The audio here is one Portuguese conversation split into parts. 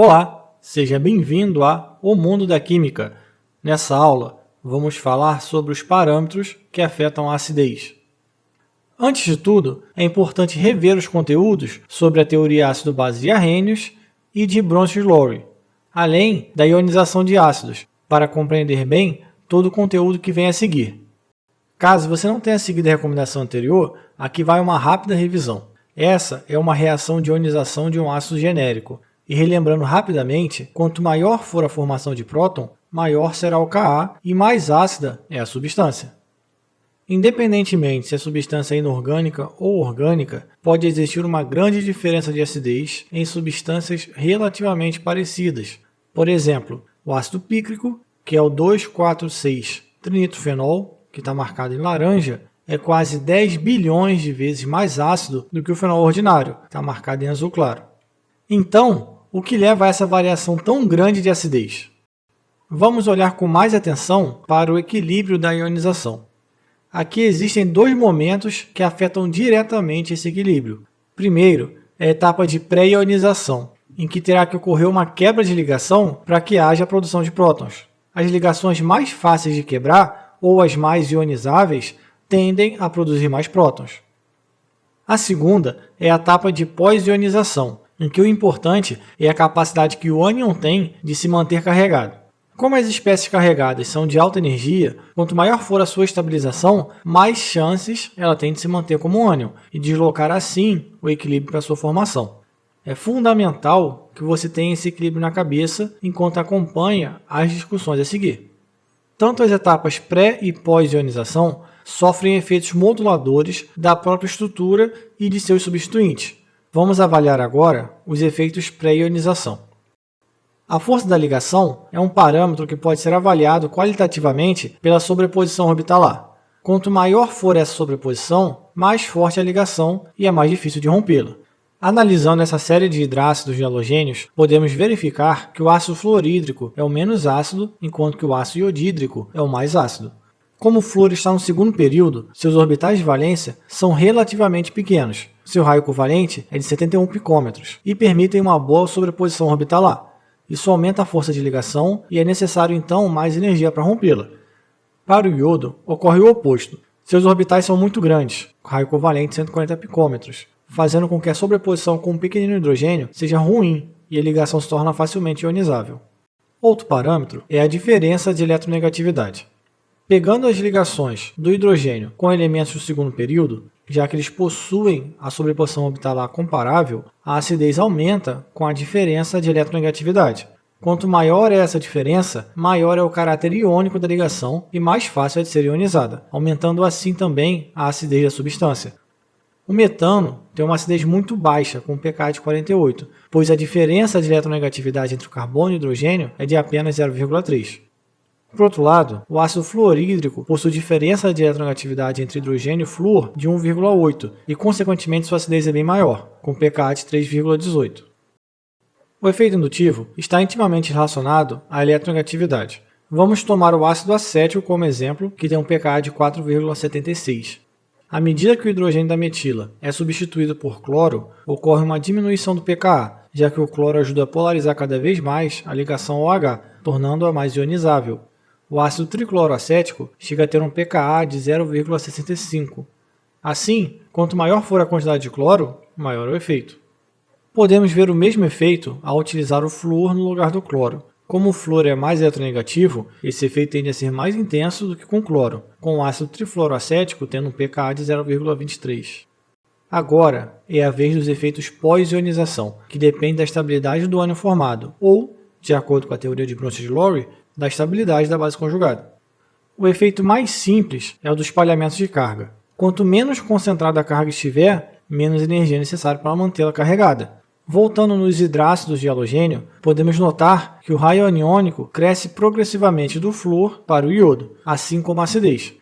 Olá, seja bem-vindo a O Mundo da Química. Nessa aula, vamos falar sobre os parâmetros que afetam a acidez. Antes de tudo, é importante rever os conteúdos sobre a teoria ácido-base de Arrhenius e de Bronsted-Lowry, além da ionização de ácidos, para compreender bem todo o conteúdo que vem a seguir. Caso você não tenha seguido a recomendação anterior, aqui vai uma rápida revisão. Essa é uma reação de ionização de um ácido genérico. E relembrando rapidamente, quanto maior for a formação de próton, maior será o Ka e mais ácida é a substância. Independentemente se a substância é inorgânica ou orgânica, pode existir uma grande diferença de acidez em substâncias relativamente parecidas. Por exemplo, o ácido pícrico, que é o 2,4,6-trinitrofenol, que está marcado em laranja, é quase 10 bilhões de vezes mais ácido do que o fenol ordinário, que está marcado em azul claro. Então, o que leva a essa variação tão grande de acidez? Vamos olhar com mais atenção para o equilíbrio da ionização. Aqui existem dois momentos que afetam diretamente esse equilíbrio. Primeiro, é a etapa de pré-ionização, em que terá que ocorrer uma quebra de ligação para que haja a produção de prótons. As ligações mais fáceis de quebrar, ou as mais ionizáveis, tendem a produzir mais prótons. A segunda é a etapa de pós-ionização, em que o importante é a capacidade que o ânion tem de se manter carregado. Como as espécies carregadas são de alta energia, quanto maior for a sua estabilização, mais chances ela tem de se manter como ânion e deslocar assim o equilíbrio para sua formação. É fundamental que você tenha esse equilíbrio na cabeça enquanto acompanha as discussões a seguir. Tanto as etapas pré e pós-ionização sofrem efeitos moduladores da própria estrutura e de seus substituintes. Vamos avaliar agora os efeitos pré-ionização. A força da ligação é um parâmetro que pode ser avaliado qualitativamente pela sobreposição orbitalar. Quanto maior for essa sobreposição, mais forte a ligação e é mais difícil de rompê-la. Analisando essa série de hidrácidos de halogênios, podemos verificar que o ácido fluorídrico é o menos ácido, enquanto que o ácido iodídrico é o mais ácido. Como o flúor está no segundo período, seus orbitais de valência são relativamente pequenos. Seu raio covalente é de 71 picômetros e permitem uma boa sobreposição orbitalar. Isso aumenta a força de ligação e é necessário então mais energia para rompê-la. Para o iodo, ocorre o oposto. Seus orbitais são muito grandes, com raio covalente de 140 picômetros, fazendo com que a sobreposição com um pequenino hidrogênio seja ruim e a ligação se torna facilmente ionizável. Outro parâmetro é a diferença de eletronegatividade. Pegando as ligações do hidrogênio com elementos do segundo período, já que eles possuem a sobreposição orbitalar comparável, a acidez aumenta com a diferença de eletronegatividade. Quanto maior é essa diferença, maior é o caráter iônico da ligação e mais fácil é de ser ionizada, aumentando assim também a acidez da substância. O metano tem uma acidez muito baixa, com pK de 48, pois a diferença de eletronegatividade entre o carbono e o hidrogênio é de apenas 0,3. Por outro lado, o ácido fluorídrico possui diferença de eletronegatividade entre hidrogênio e flúor de 1,8 e, consequentemente, sua acidez é bem maior, com pK de 3,18. O efeito indutivo está intimamente relacionado à eletronegatividade. Vamos tomar o ácido acético como exemplo, que tem um pK de 4,76. À medida que o hidrogênio da metila é substituído por cloro, ocorre uma diminuição do pKa, já que o cloro ajuda a polarizar cada vez mais a ligação OH, tornando-a mais ionizável. O ácido tricloroacético chega a ter um pKa de 0,65. Assim, quanto maior for a quantidade de cloro, maior é o efeito. Podemos ver o mesmo efeito ao utilizar o flúor no lugar do cloro. Como o flúor é mais eletronegativo, esse efeito tende a ser mais intenso do que com cloro, com o ácido trifluoroacético tendo um pKa de 0,23. Agora é a vez dos efeitos pós-ionização, que dependem da estabilidade do ânion formado, ou, de acordo com a teoria de Bronsted-Lowry, da estabilidade da base conjugada. O efeito mais simples é o do espalhamento de carga. Quanto menos concentrada a carga estiver, menos energia é necessária para mantê-la carregada. Voltando nos hidrácidos de halogênio, podemos notar que o raio aniônico cresce progressivamente do flúor para o iodo, assim como a acidez.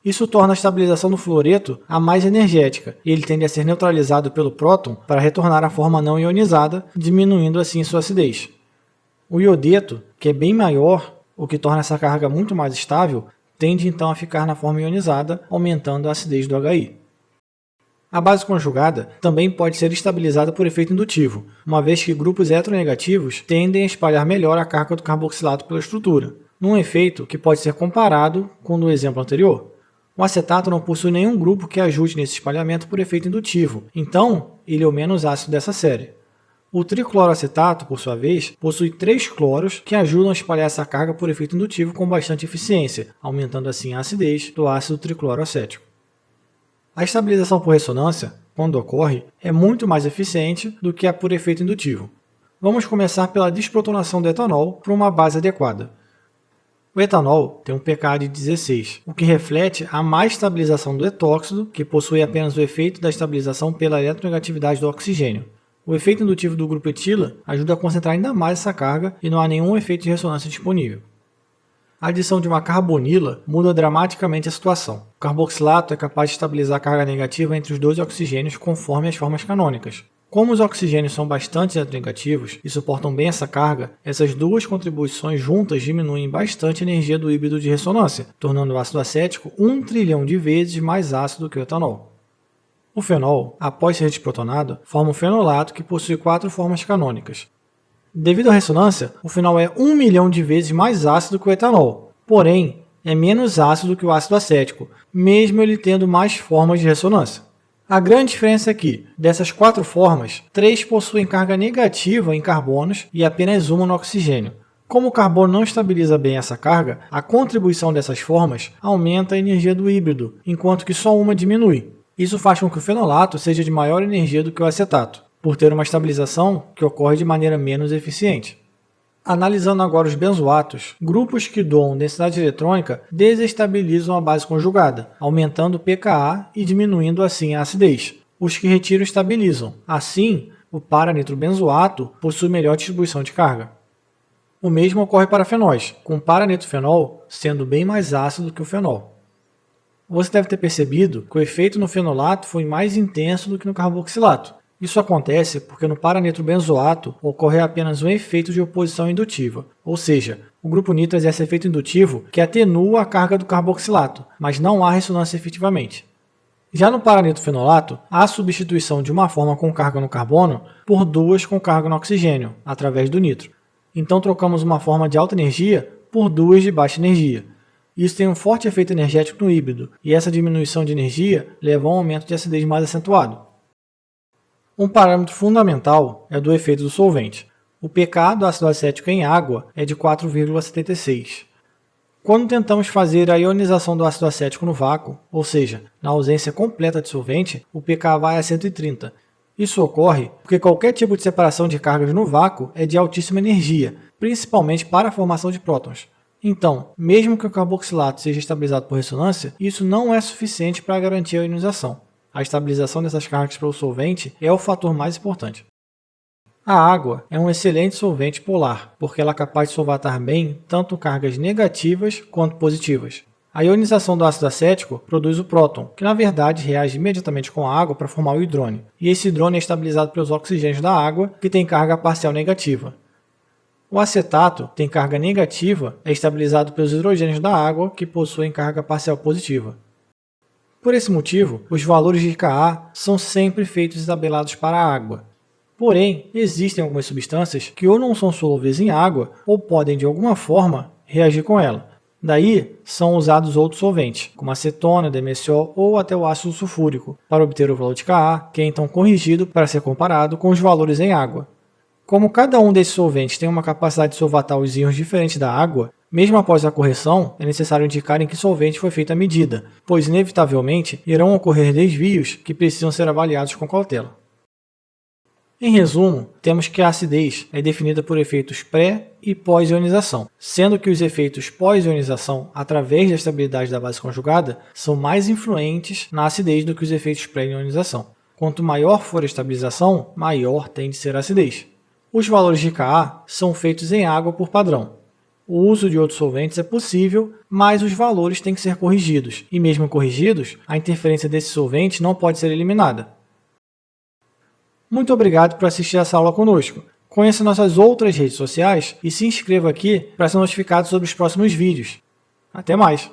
Isso torna a estabilização do fluoreto a mais energética, e ele tende a ser neutralizado pelo próton para retornar à forma não ionizada, diminuindo assim sua acidez. O iodeto, que é bem maior, o que torna essa carga muito mais estável, tende então a ficar na forma ionizada, aumentando a acidez do HI. A base conjugada também pode ser estabilizada por efeito indutivo, uma vez que grupos heteronegativos tendem a espalhar melhor a carga do carboxilato pela estrutura, num efeito que pode ser comparado com o do exemplo anterior. O acetato não possui nenhum grupo que ajude nesse espalhamento por efeito indutivo, então ele é o menos ácido dessa série. O tricloroacetato, por sua vez, possui 3 cloros que ajudam a espalhar essa carga por efeito indutivo com bastante eficiência, aumentando assim a acidez do ácido tricloroacético. A estabilização por ressonância, quando ocorre, é muito mais eficiente do que a por efeito indutivo. Vamos começar pela desprotonação do etanol para uma base adequada. O etanol tem um pKa de 16, o que reflete a má estabilização do etóxido, que possui apenas o efeito da estabilização pela eletronegatividade do oxigênio. O efeito indutivo do grupo etila ajuda a concentrar ainda mais essa carga e não há nenhum efeito de ressonância disponível. A adição de uma carbonila muda dramaticamente a situação. O carboxilato é capaz de estabilizar a carga negativa entre os dois oxigênios conforme as formas canônicas. Como os oxigênios são bastante eletronegativos e suportam bem essa carga, essas duas contribuições juntas diminuem bastante a energia do híbrido de ressonância, tornando o ácido acético 1 trilhão de vezes mais ácido que o etanol. O fenol, após ser desprotonado, forma um fenolato que possui 4 formas canônicas. Devido à ressonância, o fenol é 1 milhão de vezes mais ácido que o etanol, porém, é menos ácido que o ácido acético, mesmo ele tendo mais formas de ressonância. A grande diferença é que, dessas 4 formas, 3 possuem carga negativa em carbonos e apenas uma no oxigênio. Como o carbono não estabiliza bem essa carga, a contribuição dessas formas aumenta a energia do híbrido, enquanto que só uma diminui. Isso faz com que o fenolato seja de maior energia do que o acetato, por ter uma estabilização que ocorre de maneira menos eficiente. Analisando agora os benzoatos, grupos que doam densidade eletrônica desestabilizam a base conjugada, aumentando o pKa e diminuindo assim a acidez. Os que retiram estabilizam. Assim, o para-nitrobenzoato possui melhor distribuição de carga. O mesmo ocorre para fenóis, com o para-nitrofenol sendo bem mais ácido que o fenol. Você deve ter percebido que o efeito no fenolato foi mais intenso do que no carboxilato. Isso acontece porque no para-nitrobenzoato ocorre apenas um efeito de oposição indutiva, ou seja, o grupo nitro exerce efeito indutivo que atenua a carga do carboxilato, mas não há ressonância efetivamente. Já no para-nitrofenolato, há a substituição de uma forma com carga no carbono por duas com carga no oxigênio, através do nitro. Então trocamos uma forma de alta energia por duas de baixa energia. Isso tem um forte efeito energético no híbrido, e essa diminuição de energia leva a um aumento de acidez mais acentuado. Um parâmetro fundamental é o do efeito do solvente. O pKa do ácido acético em água é de 4,76. Quando tentamos fazer a ionização do ácido acético no vácuo, ou seja, na ausência completa de solvente, o pKa vai a 130. Isso ocorre porque qualquer tipo de separação de cargas no vácuo é de altíssima energia, principalmente para a formação de prótons. Então, mesmo que o carboxilato seja estabilizado por ressonância, isso não é suficiente para garantir a ionização. A estabilização dessas cargas pelo solvente é o fator mais importante. A água é um excelente solvente polar, porque ela é capaz de solvatar bem tanto cargas negativas quanto positivas. A ionização do ácido acético produz o próton, que na verdade reage imediatamente com a água para formar o hidrônio, e esse hidrônio é estabilizado pelos oxigênios da água, que tem carga parcial negativa. O acetato tem carga negativa, é estabilizado pelos hidrogênios da água, que possuem carga parcial positiva. Por esse motivo, os valores de Ka são sempre feitos e tabelados para a água. Porém, existem algumas substâncias que ou não são solúveis em água ou podem, de alguma forma, reagir com ela. Daí, são usados outros solventes, como acetona, DMSO ou até o ácido sulfúrico, para obter o valor de Ka, que é então corrigido para ser comparado com os valores em água. Como cada um desses solventes tem uma capacidade de solvatar os íons diferente da água, mesmo após a correção, é necessário indicar em que solvente foi feita a medida, pois inevitavelmente irão ocorrer desvios que precisam ser avaliados com cautela. Em resumo, temos que a acidez é definida por efeitos pré- e pós-ionização, sendo que os efeitos pós-ionização, através da estabilidade da base conjugada, são mais influentes na acidez do que os efeitos pré-ionização. Quanto maior for a estabilização, maior tende a ser a acidez. Os valores de Ka são feitos em água por padrão. O uso de outros solventes é possível, mas os valores têm que ser corrigidos, e mesmo corrigidos, a interferência desse solvente não pode ser eliminada. Muito obrigado por assistir essa aula conosco. Conheça nossas outras redes sociais e se inscreva aqui para ser notificado sobre os próximos vídeos. Até mais!